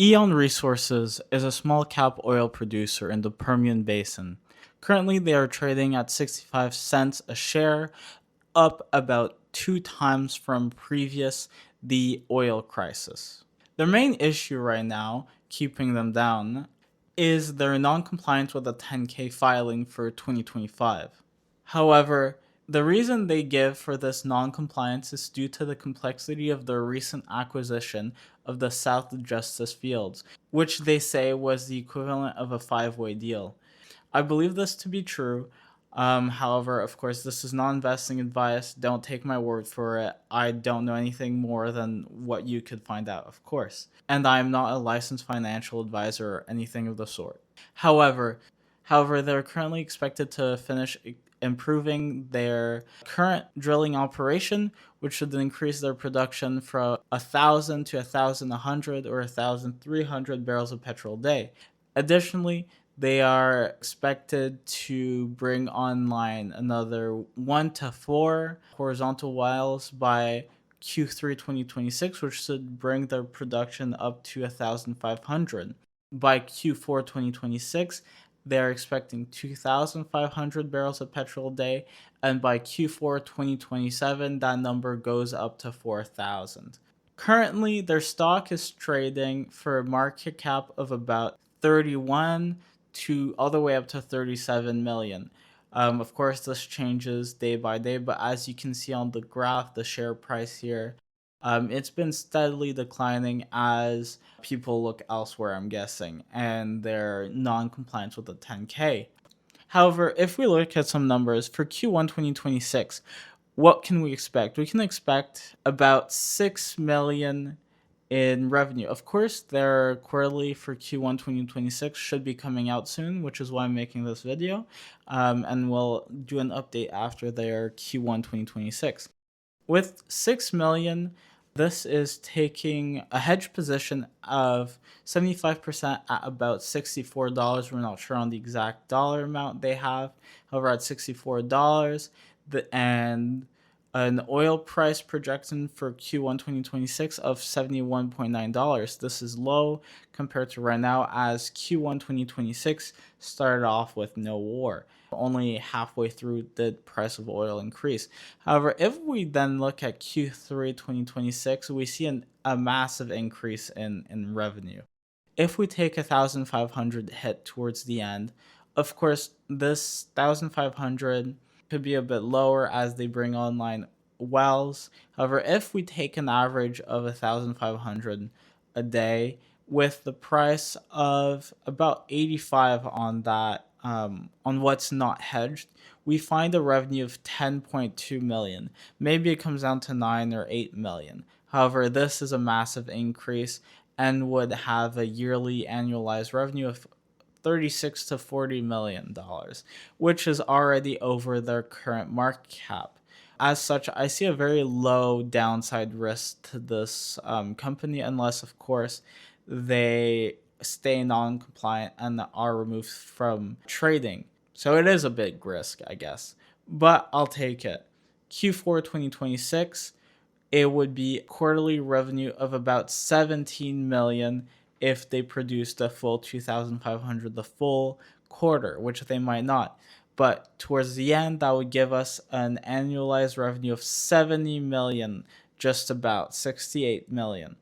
EON Resources is a small cap oil producer in the Permian Basin. Currently, they are trading at 65 cents a share, up about 2 times from previous the oil crisis. Their main issue right now, keeping them down, is their non-compliance with the 10K filing for 2025. However, the reason they give for this non-compliance is due to the complexity of their recent acquisition of the South Justice fields, which they say was the equivalent of a five-way deal. I believe this to be true. However, of course, this is non-investing advice. Don't take my word for it. I don't know anything more than what you could find out, of course. And I am not a licensed financial advisor or anything of the sort. However, they're currently expected to finish improving their current drilling operation, which should increase their production from 1,000 to 1,100 or 1,300 barrels of petrol a day. Additionally, they are expected to bring online another 1 to 4 horizontal wells by Q3 2026, which should bring their production up to 1,500. By Q4 2026, they're expecting 2,500 barrels of petrol a day, and by Q4 2027, that number goes up to 4,000. Currently, their stock is trading for a market cap of about 31 to all the way up to 37 million. Of course, this changes day by day, but as you can see on the graph, the share price here, it's been steadily declining as people look elsewhere, I'm guessing, and their non-compliance with the 10K. However, if we look at some numbers for Q1 2026, what can we expect? We can expect about 6 million in revenue. Of course, their quarterly for Q1 2026 should be coming out soon, which is why I'm making this video, and we'll do an update after their Q1 2026. With 6 million, this is taking a hedge position of 75% at about $64. We're not sure on the exact dollar amount they have. However, at $64, and an oil price projection for Q1 2026 of $71.9. This is low compared to right now, as Q1 2026 started off with no war. Only halfway through did price of oil increase. However, if we then look at Q3 2026, we see a massive increase in revenue. If we take 1,500 hit towards the end, of course, this 1,500 could be a bit lower as they bring online wells. However, if we take an average of 1,500 a day with the price of about 85 on that, on what's not hedged, we find a revenue of 10.2 million. Maybe it comes down to 9 or 8 million. However, this is a massive increase and would have a yearly annualized revenue of 36 to 40 million dollars, which is already over their current market cap. As such, I see a very low downside risk to this company, unless, of course, they stay non-compliant and are removed from trading. So it is a big risk, I guess, but I'll take it. Q4 2026, it would be quarterly revenue of about 17 million if they produced a full 2,500 the full quarter, which they might not. But towards the end, that would give us an annualized revenue of 70 million, just about 68 million,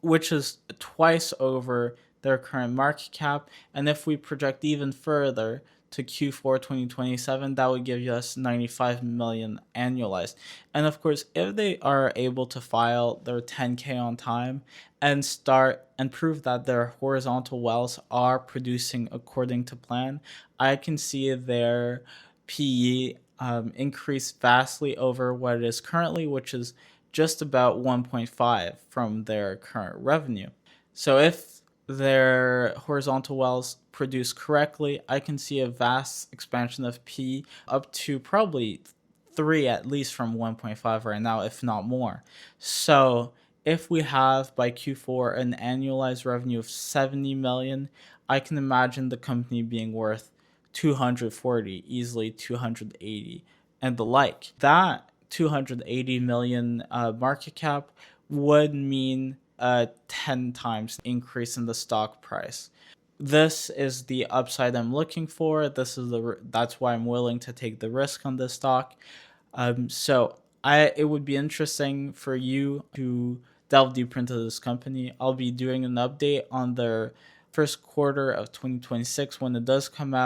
which is twice over their current market cap. And if we project even further to Q4 2027, that would give us 95 million annualized. And of course, if they are able to file their 10K on time and start and prove that their horizontal wells are producing according to plan, I can see their PE increase vastly over what it is currently, which is just about 1.5 from their current revenue. So if their horizontal wells produce correctly, I can see a vast expansion of P up to probably 3 at least from 1.5 right now, if not more. So if we have by Q4 an annualized revenue of 70 million, I can imagine the company being worth 240, easily 280, and the like. That 280 million market cap would mean a 10 times increase in the stock price. This is the upside I'm looking for. That's why I'm willing to take the risk on this stock. So it would be interesting for you to delve deeper into this company. I'll be doing an update on their first quarter of 2026 when it does come out.